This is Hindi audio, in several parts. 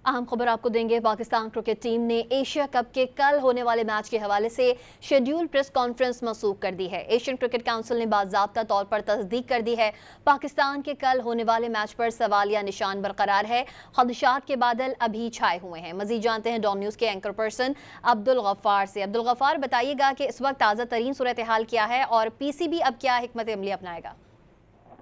अहम खबर आपको देंगे। पाकिस्तान क्रिकेट टीम ने एशिया कप के कल होने वाले मैच के हवाले से शेड्यूल प्रेस कॉन्फ्रेंस मंसूख कर दी है। एशियन क्रिकेट काउंसिल ने बाज़ाब्ता तौर पर तस्दीक कर दी है। पाकिस्तान के कल होने वाले मैच पर सवालिया निशान बरकरार है। खदशात के बादल अभी छाए हुए हैं। मजीद जानते हैं डॉन न्यूज़ के एंकर पर्सन अब्दुल गफ्फार से। अब्दुल गफ्फार, बताइएगा कि इस वक्त ताज़ा तरीन सूरत हाल क्या है और PCB अब क्या हिकमत अमली अपनाएगा?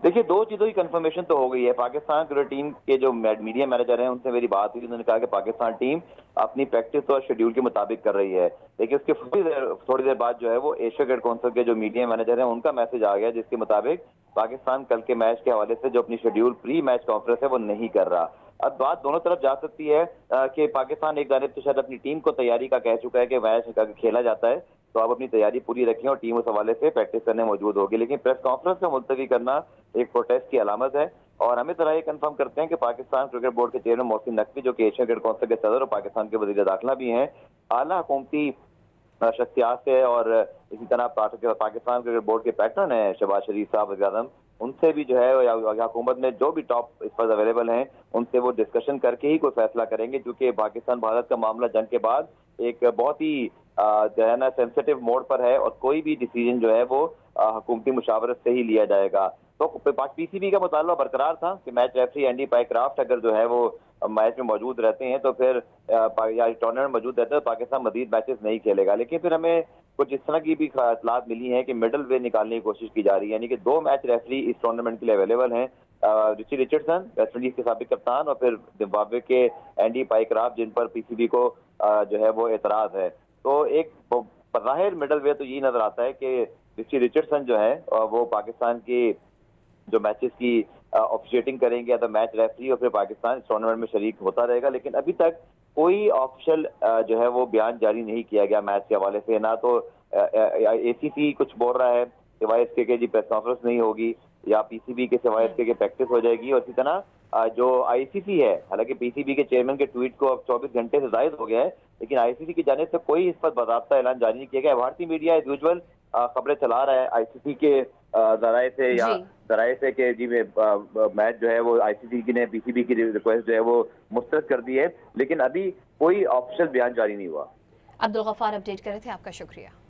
देखिए, दो चीज़ों की कंफर्मेशन तो हो गई है। पाकिस्तान क्रिकेट टीम के जो मीडिया मैनेजर हैं, उनसे मेरी बात हुई। उन्होंने कहा कि पाकिस्तान टीम अपनी प्रैक्टिस और शेड्यूल के मुताबिक कर रही है। लेकिन उसके थोड़ी देर बाद जो है वो एशिया क्रिकेट काउंसिल के जो मीडिया मैनेजर हैं, उनका मैसेज आ गया, जिसके मुताबिक पाकिस्तान कल के मैच के हवाले से जो अपनी शेड्यूल प्री मैच कॉन्फ्रेंस है वो नहीं कर रहा। अब बात दोनों तरफ जा सकती है कि पाकिस्तान एक जानिब तो शायद अपनी टीम को तैयारी का कह चुका है कि मैच अगर खेला जाता है तो आप अपनी तैयारी पूरी रखें और टीम उस हवाले से प्रैक्टिस करने मौजूद होगी। लेकिन प्रेस कॉन्फ्रेंस का मुलतवी करना एक प्रोटेस्ट की अलामत है। और हमें तरह ये कंफर्म करते हैं कि पाकिस्तान क्रिकेट बोर्ड के चेयरमैन मोहसिन नकवी, जो कि एशिया क्रिकेट काउंसिल के सदर और पाकिस्तान के वजीर दाखिला भी हैं, आला हुकूमती शख्सियात से और इसी तरह पाकिस्तान क्रिकेट बोर्ड के पैटर्न है शहबाज शरीफ साहब, वज़ीर आज़म, उनसे भी जो है या हुकूमत में जो भी टॉप इस पर अवेलेबल हैं, उनसे वो डिस्कशन करके ही कोई फैसला करेंगे। क्योंकि पाकिस्तान भारत का मामला जंग के बाद एक बहुत ही जो है ना सेंसिटिव मोड पर है और कोई भी डिसीजन जो है वो हुकूमती मुशावरत से ही लिया जाएगा। तो PCB का मुतालबा बरकरार था कि मैच रेफरी एंडी पाइक्राफ्ट अगर जो है वो मैच में मौजूद रहते हैं तो फिर या टूर्नामेंट में मौजूद रहते हैं तो पाकिस्तान मजीद मैचेस नहीं खेलेगा। लेकिन फिर हमें कुछ इस तरह की भी इतलात मिली है कि मिडल वे निकालने की कोशिश की जा रही है, यानी कि दो मैच रेफरी इस टूर्नामेंट के लिए अवेलेबल हैं। रिची रिचर्डसन, वेस्ट इंडीज के साबिक कप्तान, और फिर जिम्बाब्वे के एंडी पाइक्राफ्ट, जिन पर PCB को जो है वो एतराज है। तो एक ज़ाहिर मिडल वे तो यही नजर आता है कि रिची रिचर्डसन जो है वो पाकिस्तान की जो मैचेस की ऑफिशिएटिंग करेंगे, या तो मैच रेफरी, और फिर पाकिस्तान इस टूर्नामेंट में शरीक होता रहेगा। लेकिन अभी तक कोई ऑफिशियल जो है वो बयान जारी नहीं किया गया मैच के हवाले से। ना तो ACC कुछ बोल रहा है सिवाय इसके कि जी प्रेस कॉन्फ्रेंस नहीं होगी, या PCB के सिवाय इसके कि प्रैक्टिस हो जाएगी। और इसी तरह जो ICC है, हालांकि PCB के चेयरमैन के ट्वीट को अब 24 घंटे से जायद हो गया है, लेकिन ICC की जानिब से कोई इस पर बाकायदा ऐलान जारी नहीं किया गया। भारतीय मीडिया एज यूजुअल खबरें चला रहा है ICC के जराए से या जी। जराए से कि जी मैच जो है वो ICC ने PCB की रिक्वेस्ट जो है वो मुस्तरद कर दी है, लेकिन अभी कोई ऑफिशियल बयान जारी नहीं हुआ। अब्दुल गफ्फार अपडेट कर रहे थे, आपका शुक्रिया।